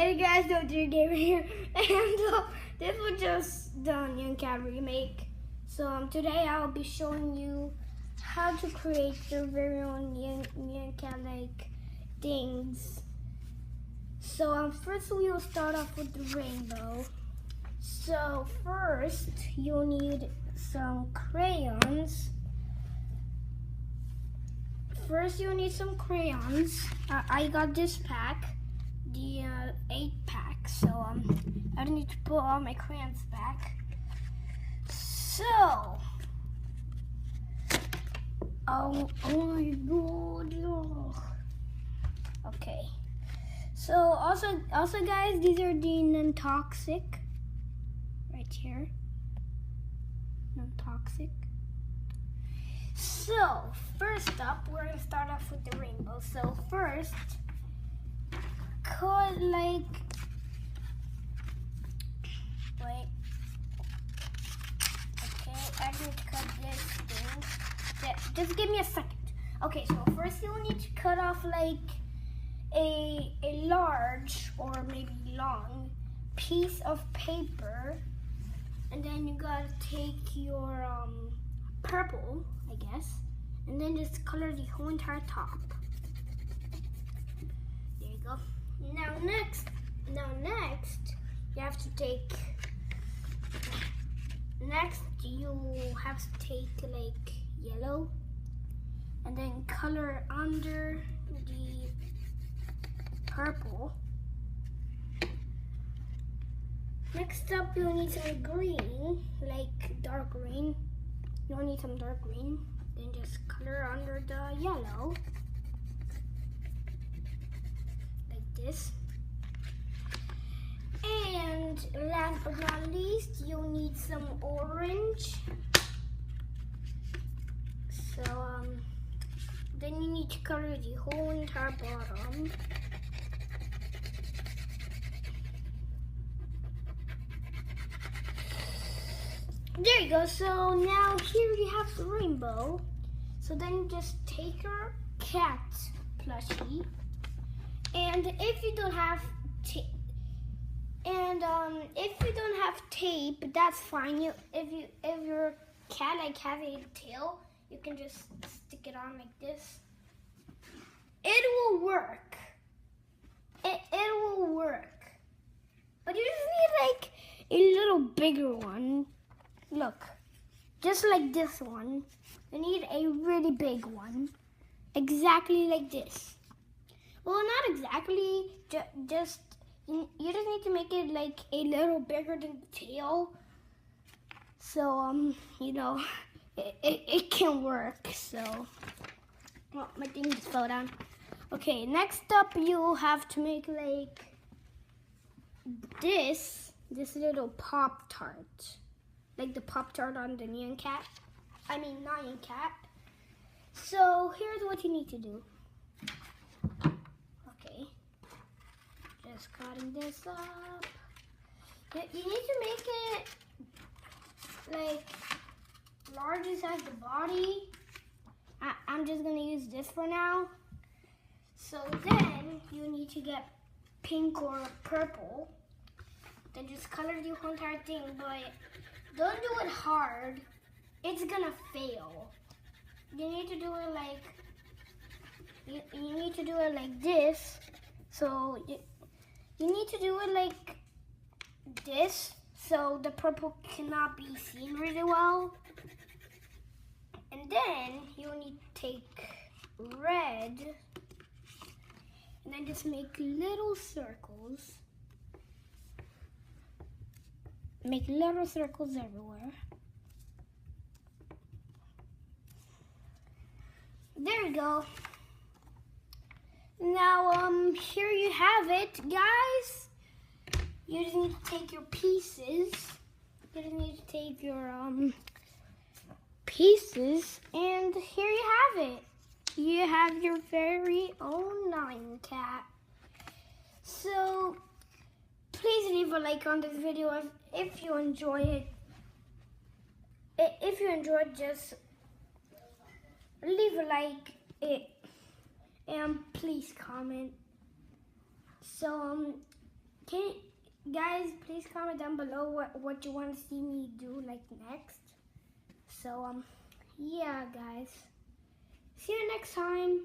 Hey guys, Dr. Gamer here, and this was just the Nyan Cat remake. So today I'll be showing you how to create your very own Nyan Cat like things. So first we will start off with the rainbow. So first you'll need some crayons. I got this pack, the 8-pack. So I don't need to put all my crayons back. So oh my god. Okay. So also guys, these are the non-toxic right here. Non-toxic. So first up, we're gonna start off with the rainbow. So first, cut like, wait, okay, I need to cut this thing. Just give me a second. Okay, so first you'll need to cut off like a large or maybe long piece of paper, and then you gotta take your purple, I guess, and then just color the whole entire top. There you go. Now next, you have to take. Next, you have to take like yellow, and then color under the purple. Next up, you'll need some green, like dark green. You'll need some dark green. Then just color under the yellow, like this. And last but not least, you'll need some orange. So then you need to color the whole entire bottom. There you go. So now here you have the rainbow. So then just take your cat plushie, and if you don't have tape, that's fine. If your cat like has a tail, you can just stick it on like this. It will work. It will work. But you just need like a little bigger one. Look, just like this one. You need a really big one, exactly like this. Well, not exactly, just you just need to make it like a little bigger than the tail. So you know, it can work. So, well, my thing just fell down. Okay, next up you have to make like this little Pop-Tart. Like the Pop-Tart on the Nyan Cat. I mean, Nyan Cat. So here's what you need to do. Okay. Just cutting this up. You need to make it like large as the body. I'm just gonna use this for now. So then you need to get pink or purple. Then just color the whole entire thing, but don't do it hard. It's gonna fail. You need to do it like you need to do it like this. So you need to do it like this, so the purple cannot be seen really well. And then you need to take red, and then just make little circles. Make little circles everywhere. There you go. Now, here you have it, guys. You just need to take your pieces. You just need to take your pieces, and here you have it. You have your very own Nyan Cat. So please leave a like on this video if you enjoy it. If you enjoyed, just leave a like and please comment. So guys, please comment down below what you want to see me do like next. So yeah guys, see you next time.